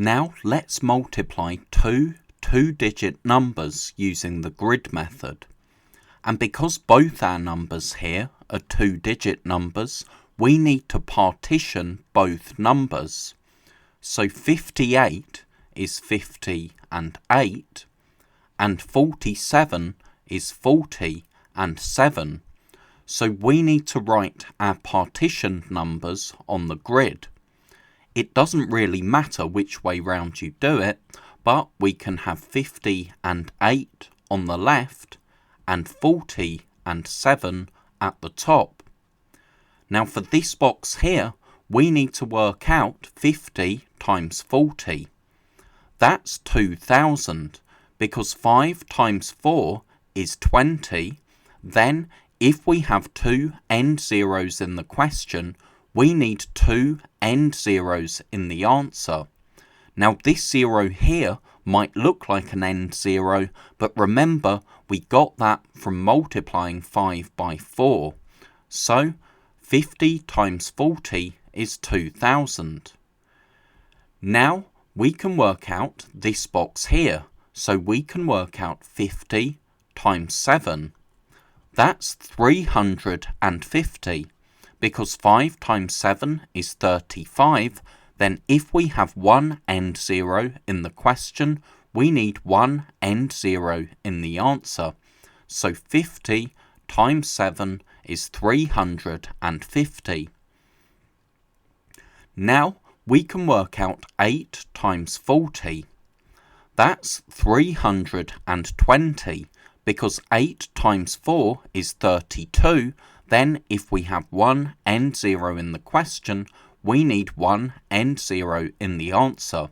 Now let's multiply two two-digit numbers using the grid method. And because both our numbers here are two-digit numbers, we need to partition both numbers. So 58 is 50 and 8, and 47 is 40 and 7. So we need to write our partitioned numbers on the grid. It doesn't really matter which way round you do it, but we can have 50 and 8 on the left and 40 and 7 at the top. Now for this box here, we need to work out 50 times 40. That's 2000, because 5 times 4 is 20. Then, if we have two end zeros in the question, we need two end zeros in the answer. Now this zero here might look like an end zero, but remember we got that from multiplying 5 by 4. So 50 times 40 is 2000. Now we can work out this box here, so we can work out 50 times 7. That's 350, because 5 times 7 is 35, then if we have one end zero in the question, we need one end zero in the answer. So 50 times 7 is 350. Now we can work out 8 times 40. That's 320, because 8 times 4 is 32. Then if we have one end zero in the question, we need one end zero in the answer.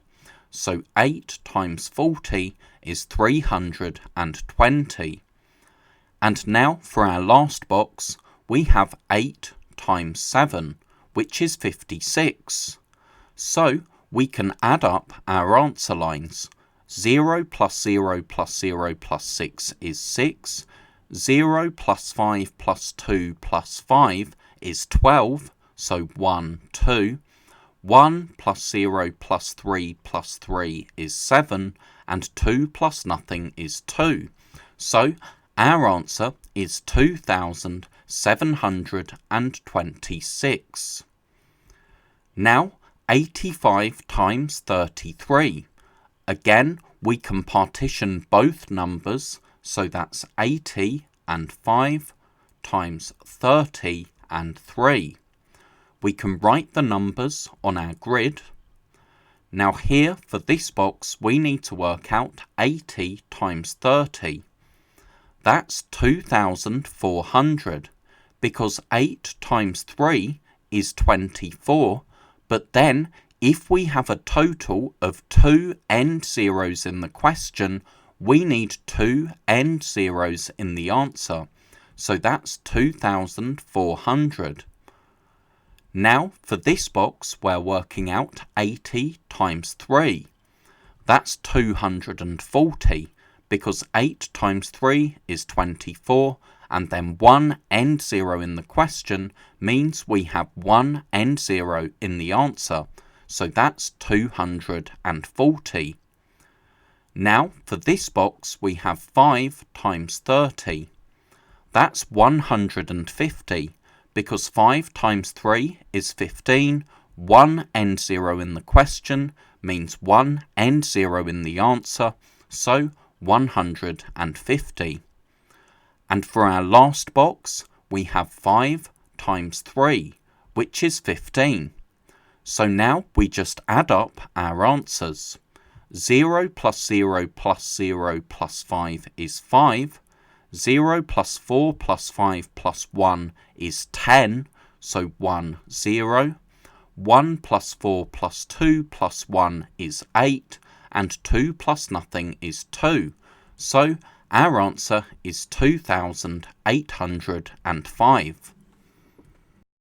So 8 times 40 is 320. And now for our last box, we have 8 times 7, which is 56. So we can add up our answer lines. 0 plus 0 plus 0 plus 6 is 6. 0 plus 5 plus 2 plus 5 is 12. So 1, 2. 1 plus 0 plus 3 plus 3 is 7. And 2 plus nothing is 2. So our answer is 2726. Now 85 times 33. Again, we can partition both numbers, so that's 80 and 5 times 30 and 3. We can write the numbers on our grid. Now here, for this box, we need to work out 80 times 30. That's 2400, because 8 times 3 is 24, but then if we have a total of two end zeros in the question, we need two end zeros in the answer. So that's 2400. Now for this box, we're working out 80 times 3. That's 240, because 8 times 3 is 24, and then one end zero in the question means we have one end zero in the answer. So that's 240. Now for this box, we have 5 times 30. That's 150, because 5 times 3 is 15. One end zero in the question means one end zero in the answer, so 150. And for our last box, we have 5 times 3, which is 15. So now we just add up our answers. 0 plus 0 plus 0 plus 5 is 5. 0 plus 4 plus 5 plus 1 is 10, so 1, 0. 1 plus 4 plus 2 plus 1 is 8, and 2 plus nothing is 2. So our answer is 2805.